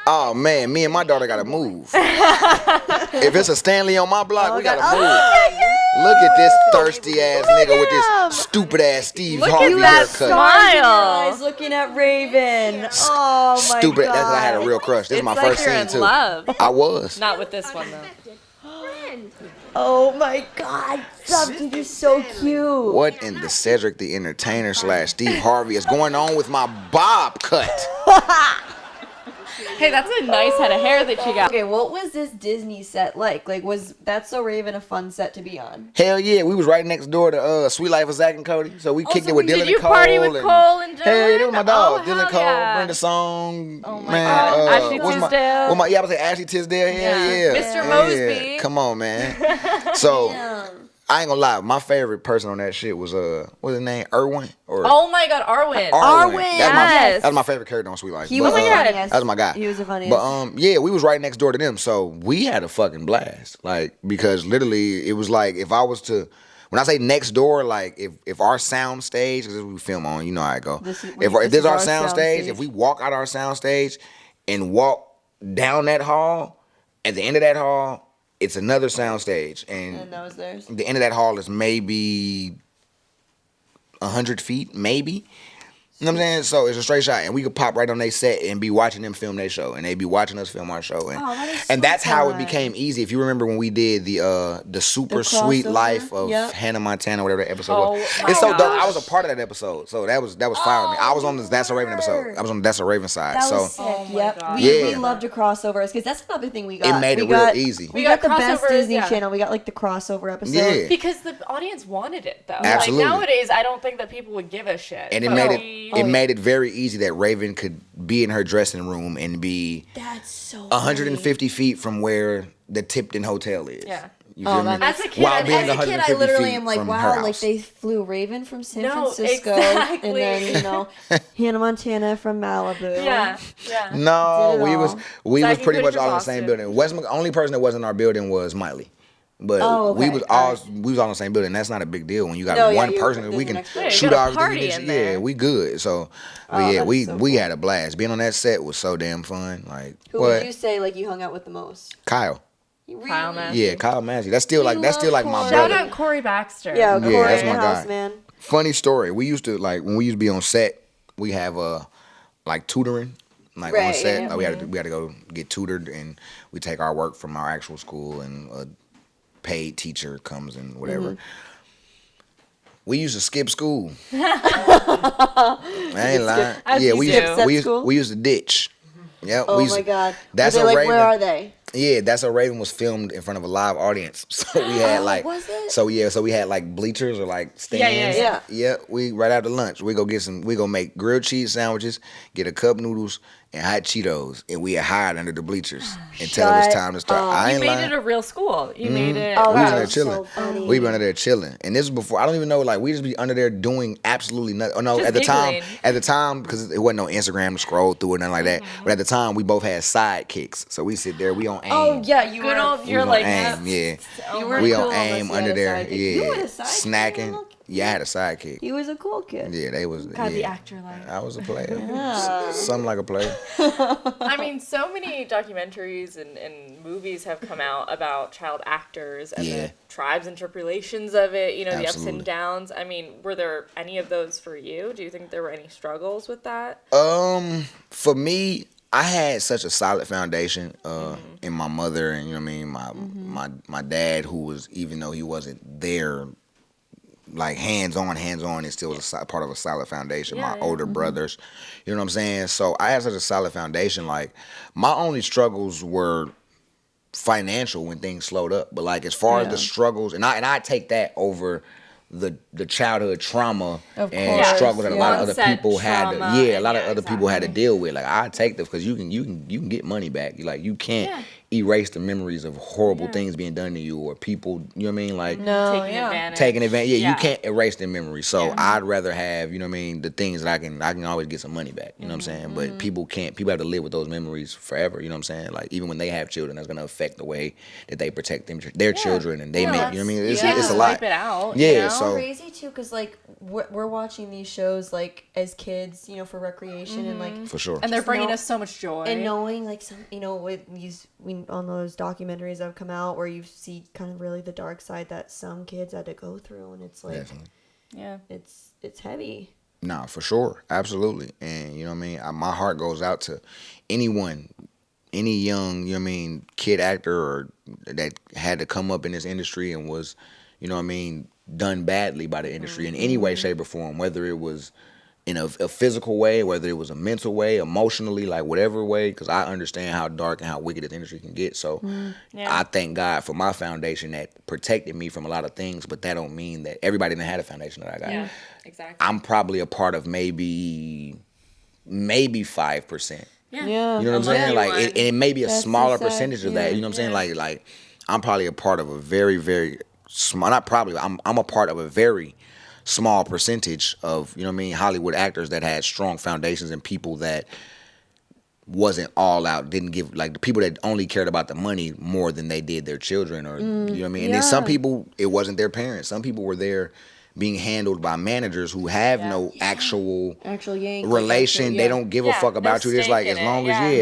Oh man, me and my daughter gotta move. If it's a Stanley on my block, we gotta move. Look at this thirsty ass nigga with this stupid ass Steve Harvey haircut. Smile. Looking at Raven. Oh my stupid. God. That's why I had a real crush. This is my first scene too. Love. I was. Not with this one though. Oh my God, something is so cute. What in the Cedric the Entertainer / Steve Harvey is going on with my bob cut? Hey, that's a nice head of hair that you got. Okay, what was this Disney set like? Was That's So Raven a fun set to be on? Hell yeah, we was right next door to Sweet Life of Zach and Cody, so we kicked it with Dylan and Cole. Did you party with Cole and Dylan? Hell yeah, that was my dog. Oh, Dylan Cole, yeah. Brenda Song, oh my God. Ashley Tisdale. I was say Ashley Tisdale. Yeah. Mr. Mosby. Yeah. Come on, man. So. I ain't gonna lie, my favorite person on that shit was what's his name? Erwin? Oh my God, Arwen. Arwen. Yes. That was my favorite character on Sweet Life. He was the funniest. That was my guy. He was the funniest. But yeah, we was right next door to them, so we had a fucking blast. Because literally it was like if I was to, when I say next door, if our sound stage, because we film on, you know how I go. If there's our sound stage, if we walk out our sound stage and walk down that hall, at the end of that hall, it's another sound stage, and that was theirs. The end of that hall is maybe 100 feet, maybe. You know what I'm saying? So it's a straight shot, and we could pop right on their set and be watching them film their show, and they be watching us film our show, and that's how it became easy. If you remember when we did the Super Sweet Life of Hannah Montana, whatever that episode was, it's so dope. I was a part of that episode, so that was fire with me. I was on the That's a Raven episode. I was on the That's a Raven side. That so was sick. We loved the crossovers because that's another thing we got. It made it real easy. We got the best Disney Channel. We got like the crossover episode. Because the audience wanted it though. Absolutely. Like nowadays, I don't think that people would give a shit. And it made it very easy that Raven could be in her dressing room and be 150 feet from where the Tipton Hotel is. Yeah. You feel me? As a kid, I literally am like, wow, like they flew Raven from San Francisco, and then Hannah Montana from Malibu. Yeah. No, we was pretty much all in the same building. Only person that wasn't in our building was Miley. But we was all in the same building. That's not a big deal when you got one person and we can shoot everything. Yeah, we good. So, we had a blast. Being on that set was so damn fun. Like, who would you say like you hung out with the most? Kyle. Kyle Massey. Yeah, Kyle Massey. That's still like my brother. Shout out Corey Baxter. Yeah, Corey, that's my house, guy. Man. Funny story. We used to when we used to be on set. We have like tutoring. Like on set, yeah. we had to go get tutored, and we take our work from our actual school, and a paid teacher comes and whatever. We used to skip school. I ain't lying. We used to ditch. Yeah. Oh my God. That's a Raven. Where are they? Yeah, That's a Raven was filmed in front of a live audience. So we had was it? So we had like bleachers or like stands. Yeah. We right after lunch, we go make grilled cheese sandwiches, get a cup noodles and hot Cheetos, and we had hide under the bleachers until it was time to start. I ain't lying. You made it a real school. You made it. Oh, we was under there chilling. So funny. We were under there chilling, and this was before. I don't even know. Like we just be under there doing absolutely nothing. Oh no, just at the giggling. time, because it wasn't no Instagram to scroll through or nothing like that. But at the time, we both had sidekicks, so we sit there. We on AIM. Oh yeah, you Good were. old. You're like AIM, yeah. You were We cool, on AIM but under you there, had a sidekick. You had a yeah, sidekick, snacking. Yeah, I had a sidekick. He was a cool kid. Yeah, they was. Got yeah. the actor life. I was a player. Something like a player. I mean, so many documentaries and movies have come out about child actors and the tribes and tribulations of it, you know, the ups and downs. I mean, were there any of those for you? Do you think there were any struggles with that? For me, I had such a solid foundation in my mother, and you know what I mean, my dad, who was, even though he wasn't there like hands on, it still was a part of a solid foundation. My older brothers, you know what I'm saying? So I had such a solid foundation. Like my only struggles were financial when things slowed up. But like as far as the struggles, and I take that over the childhood trauma and struggles that a lot of other people had to, a lot of other people had to deal with. Like I take this because you can get money back. You can't erase the memories of horrible things being done to you or people, you know what I mean? Like taking advantage. Yeah, you can't erase the memories. So I'd rather have, you know what I mean, the things that I can always get some money back. You know what I'm saying? But people have to live with those memories forever. You know what I'm saying? Like even when they have children, that's gonna affect the way that they protect their children, and they make, you know what I mean? It's a lot. Wipe it out. Yeah, you know? so crazy too, because like we're watching these shows like as kids, you know, for recreation and like for sure. And they're bringing us so much joy. And knowing like some, you know, with on those documentaries that have come out where you see kind of really the dark side that some kids had to go through, and it's like, it's heavy. Nah, for sure, absolutely. And you know what I mean, my heart goes out to anyone, any young, you know what I mean, kid actor or that had to come up in this industry and was, you know what I mean, done badly by the industry in any way, shape, or form, whether it was in a physical way, whether it was a mental way, emotionally, like whatever way, because I understand how dark and how wicked this industry can get. So I thank God for my foundation that protected me from a lot of things, but that don't mean that everybody didn't have a foundation that I got. Yeah, exactly. I'm probably a part of maybe 5%. Yeah. You know what I'm saying? Like, it may be a smaller percentage of that. You know what I'm saying? Like I'm probably a part of a very, very small. Not probably. I'm a part of a very small percentage of, you know what I mean, Hollywood actors that had strong foundations and people that wasn't all out, didn't give, like the people that only cared about the money more than they did their children, or you know what I mean. And then some people, it wasn't their parents. Some people were there being handled by managers who have no actual relation. They don't give a fuck about you. It's like, as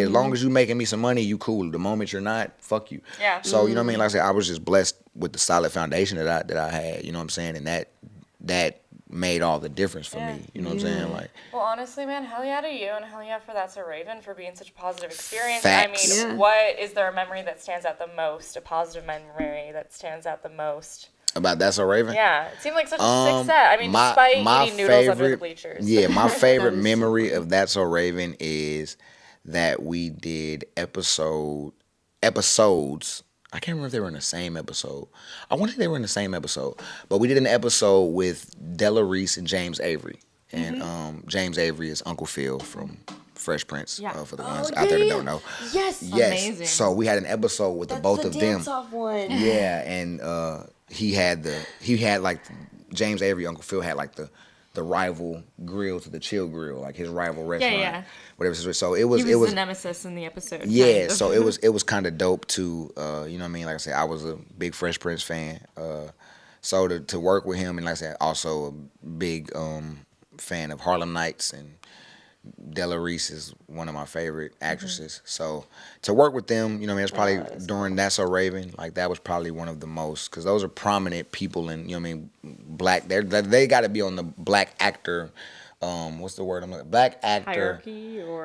long as you making me some money, you cool. The moment you're not, fuck you. Yeah. So you know what I mean. Like I said, I was just blessed with the solid foundation that I had. You know what I'm saying, and that made all the difference for me. You know what I'm saying? Like, well, honestly, man, hell yeah to you, and hell yeah for That's a Raven for being such a positive experience. Facts. I mean, what is there a memory that stands out the most? A positive memory that stands out the most? About That's a Raven? Yeah, it seemed like such a sick set. I mean, despite eating noodles under the bleachers. Yeah, my favorite memory of That's So Raven is that we did episodes. I can't remember if they were in the same episode. I want to say they were in the same episode, but we did an episode with Della Reese and James Avery, and James Avery is Uncle Phil from Fresh Prince. For the ones out there that don't know. Yes. Amazing. So we had an episode with both of them. Dance-off one. Yeah, and he had like James Avery, Uncle Phil had like the rival grill to the Chill Grill, like his rival restaurant. Yeah. Whatever. So it He was the nemesis in the episode. Yeah, kind of. so it was kind of dope too. You know what I mean? Like I said, I was a big Fresh Prince fan. So to work with him, and like I said, also a big fan of Harlem Nights, and Della Reese is one of my favorite actresses. So to work with them, you know what I mean, it's probably during That's So Raven, like that was probably one of the most, because those are prominent people in, you know what I mean, black, they got to be on the black actor, what's the word I'm looking, black actor.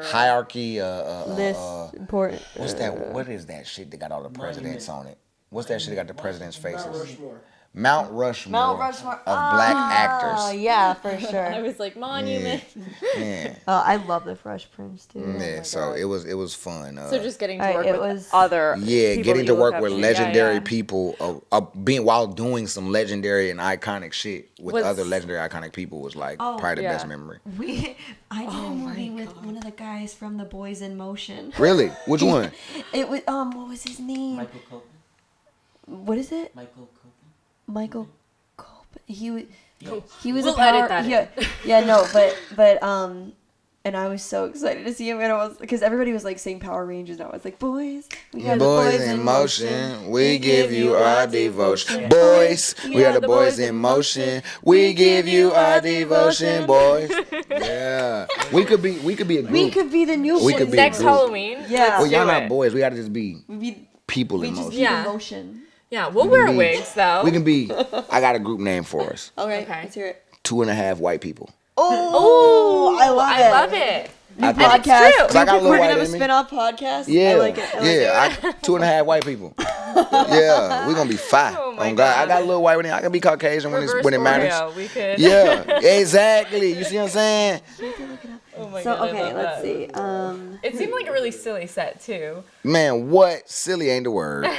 Hierarchy. List, important. What's that, what is that shit that got all the presidents on it? What's that shit that got the presidents' faces? Mount Rushmore of black actors. Oh, yeah, for sure. I was like, monument. Yeah. I love the Fresh Prince, too. Yeah, so it was fun. So just getting to work with other people getting to work with legendary yeah. people, being while doing some legendary and iconic shit with other legendary iconic people was like probably the best memory. I did a movie with one of the guys from The Boys in Motion. Really? Which one? It was what was his name? Michael Copen. What is it? Michael Copen. He was We'll a power. edit that Yeah, no, but and I was so excited to see him, and I was because everybody was like saying Power Rangers, and I was like, boys, we got the boys in motion, we give you our devotion. Boys, we are the boys in motion, we give you our devotion, boys. Yeah, we could be a group. We could be the new We boys. could be Next a group. Halloween. Yeah. Well, y'all do not it. boys. We gotta just be people We in just motion. be Yeah. the motion. Yeah, we'll wear wigs though. We can be. I got a group name for us. Okay, Okay. let's hear it. 2.5 white people. Oh, I love it. I love it. New And podcast. it's true. I got a little We're white gonna have a in me. spin-off podcast. Yeah, I like it. I 2.5 white people. Yeah, we're gonna be fine. Oh my God, God. I got a little white in it. I can be Caucasian when Reverse it matters. Oreo, we could. Yeah, exactly. You see what I'm saying? Oh my So God, I okay, love let's that. see. It seemed like a really silly set too. Man, what? Silly ain't the word. We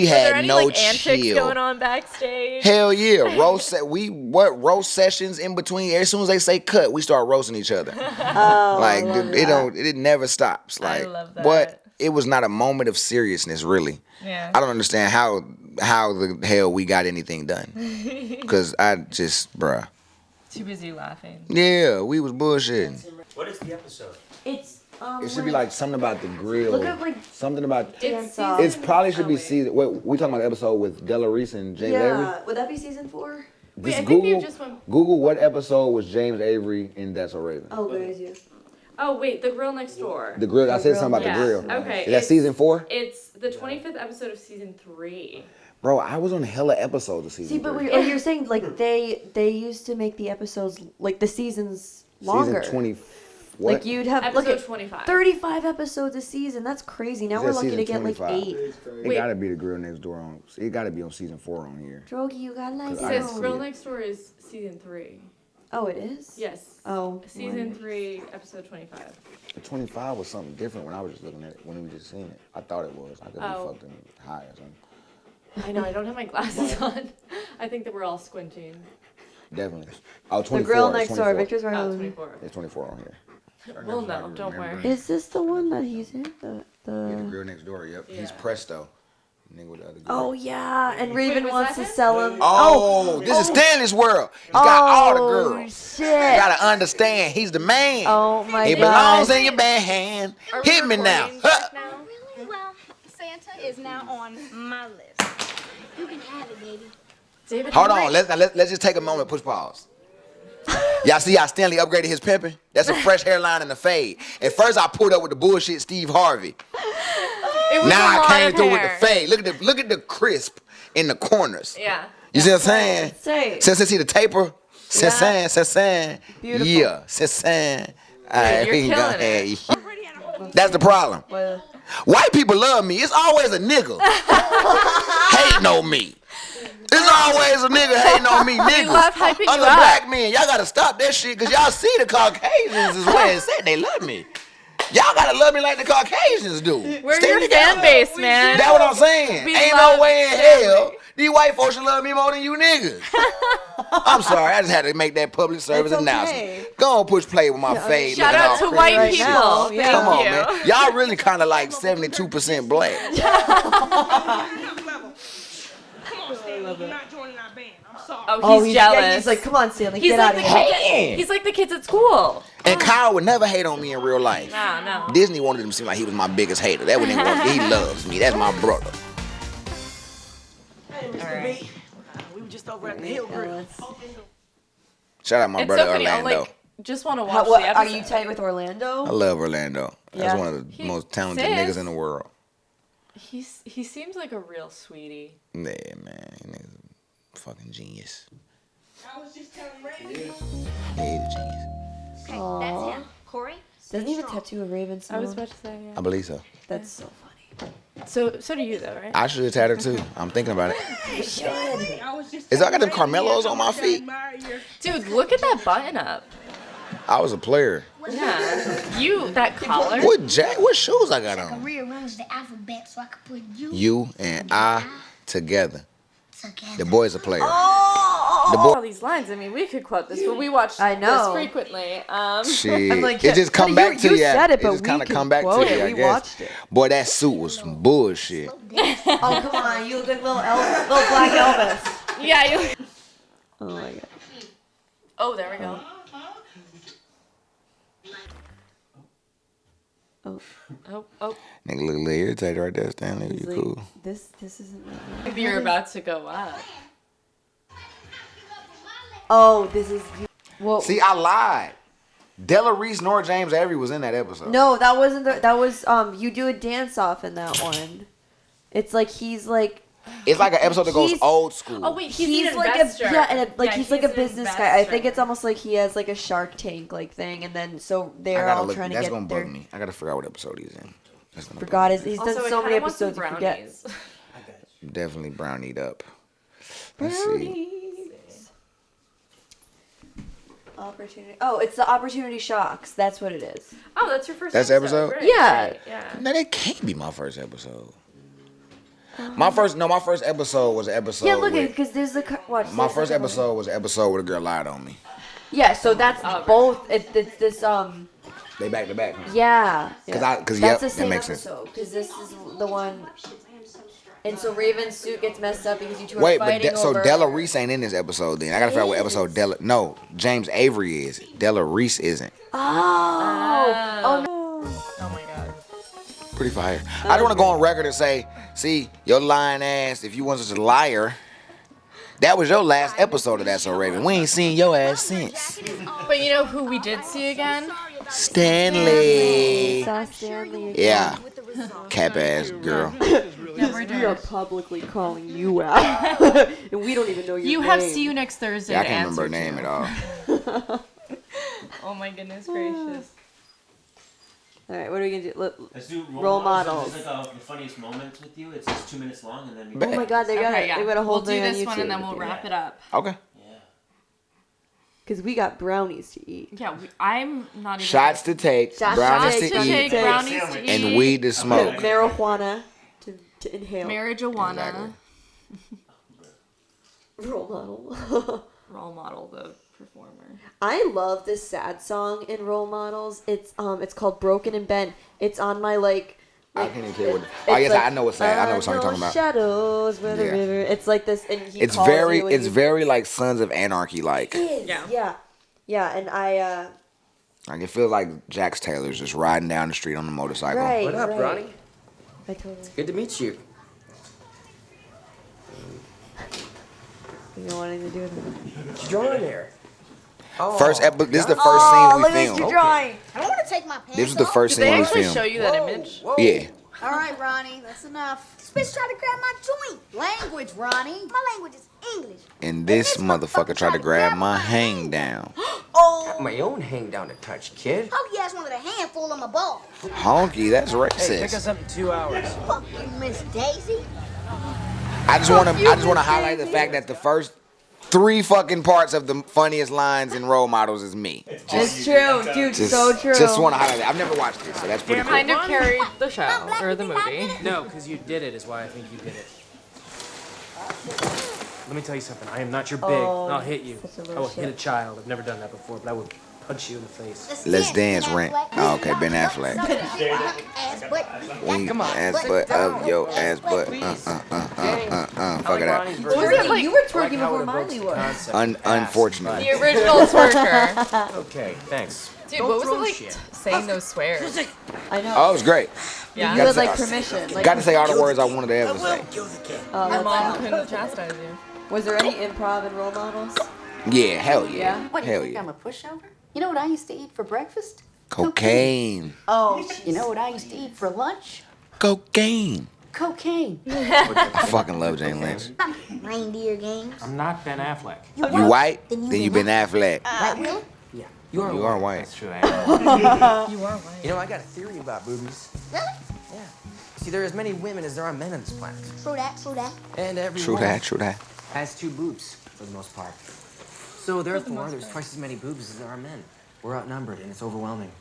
Were there had any no like antics chill. going on backstage? Hell yeah, roast sessions in between. As soon as they say cut, we start roasting each other. Like it never stops. Like love that. what? It was not a moment of seriousness, really. Yeah. I don't understand how the hell we got anything done. Cause I just, bruh. Too busy laughing. Yeah, we was bullshitting. What is the episode? It's It should be like something about the grill. Look up like Something about. dance season- off. It's probably should be season. Wait, we talking about the episode with Della Reese and James Avery? Yeah, would that be season 4? Wait, I think Google, you just went. Google what episode was James Avery in That's So Raven. Oh, good idea. Oh wait, the grill next door. The grill. I said something about Yeah. the grill. Okay. Is that season 4? It's the 25th episode of season 3. Bro, I was on hella episodes of season See, but 3. you're saying like they used to make the episodes like the seasons longer. Season 20. What? Like you'd have look Episode at 25. 35 episodes a season. That's crazy. Now Is we're that lucky to season get like 25? 8. It Wait. gotta be the grill next door on. It gotta be on season 4 on here. Drogi, you got like It I says see Grill it. Next Door is season 3. Oh, it is. Yes. Oh. Season 3, episode 25. The 25 was something different when I was just looking at it, when we just seen it. I thought it was. I could be Oh. fucking high or something. I know, I don't have my glasses on. I think that we're all squinting. Definitely. Oh, 24. The grill it's next door. 24. Victor's right Oh, on. 24. It's 24 on here. We'll know, don't worry. Is this the one that he's in? Yeah, the grill next door, yep. He's Yeah. Presto. Nigga with the other grill. Oh yeah, and Raven was wants that to him? sell him. Oh, this is Stanley's world. He's got all the girls. Shit. You gotta understand, he's the man. Oh my It god. belongs in your bad hand. Are we Hit me now. recording Huh. back now? Well, Santa is now on my list. You can have it, baby. David, Hold you're on, right. let's just take a moment, push pause. Y'all see how Stanley upgraded his pimping? That's a fresh hairline and a fade. At first I pulled up with the bullshit Steve Harvey. It was Now a I lot came of through with hair. the fade. Look at the crisp in the corners. Yeah. You see what I'm saying? Say. Since see the taper. Yeah. Since Beautiful. yeah, since alright, You're we can go killing ahead. That's the problem. Well, White people love me. It's always a nigga hating on me. It's always a nigga hating on me, niggas. love hyping Other you up. black men, y'all gotta stop that shit, cause y'all see the Caucasians is where it said they love me. Y'all gotta love me like the Caucasians do. We're Stay your together. fan base, man. That's what I'm saying. We Ain't love no way in family. hell these white folks should love me more than you niggas. I'm sorry, I just had to make that public service It's okay. announcement. Go on, push play with my fade. Shout looking out all to pretty. white right people. now, Thank yeah. Come on, you. man. Y'all really kind of like 72% black. You're not joining our band. I'm sorry. Oh, he's jealous. Yeah, he's like, come on, Stanley, He's get like out of the here. Hey. He's like the kids at school. And Kyle would never hate on me in real life. No. Disney wanted him to seem like he was my biggest hater. That what he wanted. He loves me. That's my brother. Hey, Mr. B. We were just over at the Hill Grill. Shout out my It's brother so funny. I Orlando. like just want to watch How, the what, episode. are you tight with Orlando? I love Orlando. That's Yeah. one of the most talented sis. niggas in the world. He seems like a real sweetie. Yeah, man. He nigga's a fucking genius. I was just telling Randy. Yeah, he's a genius. Okay, Aw. that's him. Corey? Doesn't he have a tattoo of Raven I was Simone? about to say. I believe so. That's so funny. So do you though, right? I should have tatted too. I'm thinking about it. You should. I was just Is I got them telling Randy, Carmelos on my I feet? admire your- Dude, look at that button up. I was a player. Yeah. That collar. What shoes I got on? Rearrange the alphabet so I could put You and I together. together. The boy's a player. Oh! The boy. All these lines. I mean, we could quote this, but we watch I know. this frequently. Shit. I'm like, it just come back to you you. said it, It but just we kind of could come back to quote you, it. I We guess. watched it. Boy, that suit was some bullshit. Oh, come on. You look like little black Elvis. Yeah. You... Oh, my God. Oh, there we go. Oh. Nigga look a little irritated right there, Stanley. He's You like, cool? this isn't right. Maybe you're about to go up. Oh, this is... Whoa. See, I lied. Della Reese nor James Avery was in that episode. No, that wasn't that was you do a dance off in that one. It's like he's like It's like an episode that goes He's- old school. Oh wait, he's an like investor. he's like a an business guy. I think investor. it's almost like he has like a Shark Tank like thing, and then so I they're gotta all look. trying to That's get gonna their. bug me. I gotta figure out what episode he's in. That's gonna Forgot bug his. He's Also, done I so many kinda want some episodes. You forget. brownies. me. Definitely brownied up. Let's see. Brownies. Opportunity. Oh, it's the Opportunity Shocks. That's what it is. Oh, that's your first. That's episode? Right, Yeah. right, yeah. No, that can't be my first episode. My first episode was an episode. Yeah, look at with- because there's the watch. My there's first the cover. episode was an episode where the girl lied on me. Yeah, so that's Oh, both. It's this They back to back. Yeah. 'Cause, yep, That's the that same makes sense. episode because this is the one. And so Raven's suit gets messed up because you two are Wait, but fighting so over. Della Reese ain't in this episode. Then I gotta figure out what episode Della. No, James Avery is. Della Reese isn't. Oh no. Oh my god. Pretty fire. I don't want to go on record and say, see, your lying ass. If you wasn't such a liar, that was your last episode of That's So Raven. We ain't seen your ass since. But you know who we did see again? Stanley. Saw Stanley again. Yeah, cap ass girl. Yeah, we're We are doing. publicly calling you out, and we don't even know your You name. have see you next Thursday. Yeah, I to can't remember her answer name to. at all. Oh my goodness gracious. All right, what are we gonna do? Let's do Role models. It's like the funniest moments with you. It's just 2 minutes long, and then we. Bet. Oh my God, they got Okay, yeah. they got a whole We'll do thing on this one YouTube and then we'll wrap it up. Okay. Yeah. because we got brownies to eat. Yeah, I'm not even. Shots to take, Shots brownies Shots to to eat, take, Take. brownies to eat, and weed to smoke. Marijuana to inhale. marijuana. Exactly. Role model. Role model, the performer. I love this sad song in Role Models. It's called Broken and Bent. It's on my like. I can't even tell you what. It's Oh yes, like, I know what sad. I know what song you're talking about. Shadows where the Yeah. river. It's like this, and he It's calls very, you and it's you- very like Sons of Anarchy like. It is, Yeah. yeah, and I Like it feels like Jax Taylor's just riding down the street on the motorcycle. right. What up, right. Ronnie? I totally. Good to meet you. You know what I'm gonna do with it. What's drawing here? Oh, This is the first Oh, scene look we at filmed. your drawing. I don't want to take my pants This was the off. first Did they scene we actually filmed. show you that image? Whoa. Yeah. All right, Ronnie, that's enough. This bitch tried to grab my joint. Language, Ronnie. My language is English. And this motherfucker tried to grab my hang down. Oh. My own hang down to touch, kid. Honky ass wanted a handful of my ball. Honky, that's racist. Hey, pick us up in 2 hours. Fuck you, Miss Daisy. I just want to highlight the fact that the first 3 fucking parts of the funniest lines in Role Models is me. It's true, dude. So true. Just want to highlight that. I've never watched it, so that's pretty cool. Kind of carried the show or the movie. No, because you did it is why I think you did it. Let me tell you something. I am not your big. I'll hit you. I will hit a child. I've never done that before, but I will punch you in the face. Let's dance, Rent. Oh, okay, Ben Affleck. Come on. Ass butt up, yo, ass butt. Fuck it up. You were twerking before Miley was. Unfortunately. The original twerker. Okay, thanks. Dude, what was it like saying those swears? I know. Oh, it was great. Yeah. You had like permission. Like, Got to say all the words I wanted to ever say. Your mom couldn't chastise you. was there any improv in Role Models? Yeah, hell yeah. What, Hell you think yeah. I'm a pushover? You know what I used to eat for breakfast? Cocaine. Oh, You know what I used to eat for lunch? Cocaine. Cocaine. I fucking love Jane Lynch. Reindeer games. I'm not Ben Affleck. You white? Then you been Affleck. Right, Will? Yeah, you are. You are white. That's true. I am. You are white. You know, I got a theory about boobies. Really? Yeah. See, there are as many women as there are men on this planet. True that, true that. And every True woman that, true that. has 2 boobs, for the most part. So therefore, there's twice as many boobs as there are men. We're outnumbered, and it's overwhelming.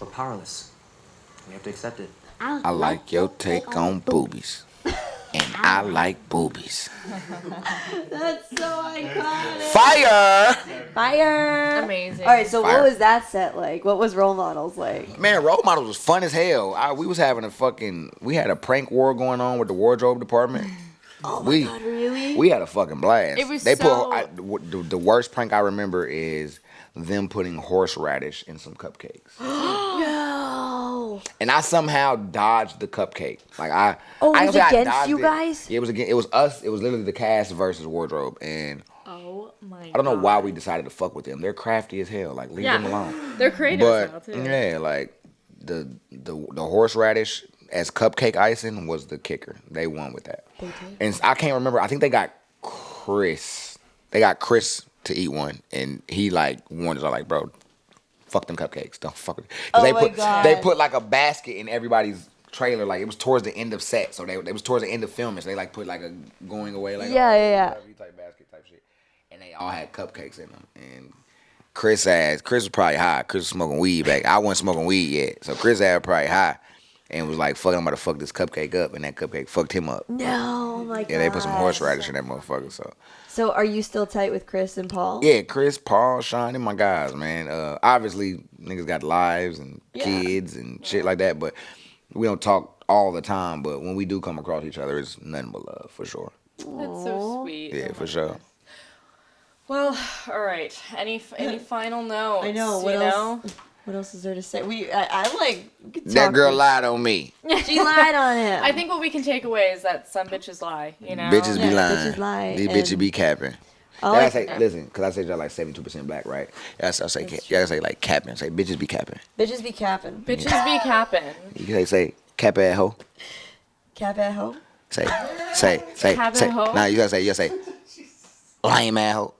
We're powerless. We have to accept it. I like your take on boobies. And I like boobies. that's so iconic. Fire! Fire. Amazing. All right, so Fire. what was that set like? What was Role Models like? Man, Role Models was fun as hell. We was having we had a prank war going on with the wardrobe department. Oh my God, really? We had a fucking blast. It was they so- the worst prank I remember is them putting horseradish in some cupcakes. No. And I somehow dodged the cupcake. Like I Oh, I it ain't was say I against dodged you it. guys? Yeah, it was us. It was literally the cast versus wardrobe. And Oh my god. I don't know why we decided to fuck with them. They're crafty as hell. Like leave them alone. They're creative now But too. yeah, like the horseradish as cupcake icing was the kicker. They won with that. And I can't remember. I think they got Chris. They got Chris to eat one, and he like warned us all like, bro, fuck them cupcakes. Don't fuck with. Oh They my put God. they put like a basket in everybody's trailer. Like it was towards the end of set, so it was towards the end of filming. So they like put like a going away like Yeah. type basket type shit, and they all had cupcakes in them. And Chris was probably high. Chris was smoking weed back. I wasn't smoking weed yet, so Chris was probably high. And was like, fuck, I'm about to fuck this cupcake up. And that cupcake fucked him up. No, oh my God. Yeah, they put some horseradish in that motherfucker. So are you still tight with Chris and Paul? Yeah, Chris, Paul, Sean, and my guys, man. Obviously, niggas got lives and kids and shit like that. But we don't talk all the time. But when we do come across each other, it's nothing but love, for sure. That's so sweet. Yeah, for sure. Well, all right. Any final notes? I know. What else is there to say? I'm like, we could That talk girl for- lied on me. She lied on him. I think what we can take away is that some bitches lie, you know? Bitches be Yeah, lying. bitches lie, These and- bitches be capping. I I like say, that. listen, because I say y'all like 72% black, right? I say like capping. Say bitches be capping. Bitches be capping. Bitches be capping. You can say cap at hoe. Cap at hoe. Say. Cap at hoe? Nah, you gotta say lame at hoe.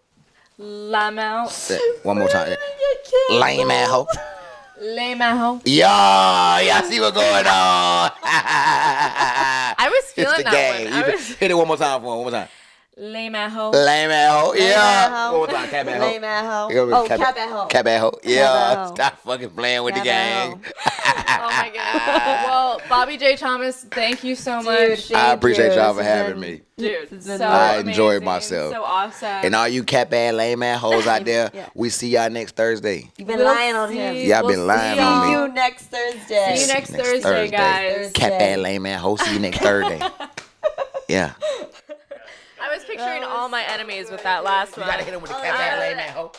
Lame out. Say, one more time. Lame at hoe. Lame at home. Y'all see what's going on? I was It's feeling the that game. one. I was Hit it one more time for him. One more time. lame at home. Lame at hoe. at Yeah. hoe. One more time. Cap at hoe. Lame at hoe. You know, Oh, cap at hoe. Cap at hoe. Yeah. at hoe. Stop fucking playing with the Cap at gang. Oh my god. Well, Bobb'e J. Thomas, thank you so much. Dude, I appreciate thank y'all you. for This has having been- me. Dude, This has so been I enjoyed amazing, myself. So awesome. And all you cap ass lame ass hoes out there, Yeah. we see y'all next Thursday. You've been We'll lying on him. see- Y'all been lying see on me. See y'all. you next Thursday. See you next Thursday, guys. Cap ass lame ass hoe. See you next Thursday. Yeah. I was picturing all my enemies with that last one. hit him with the cap ass lame ass hoe.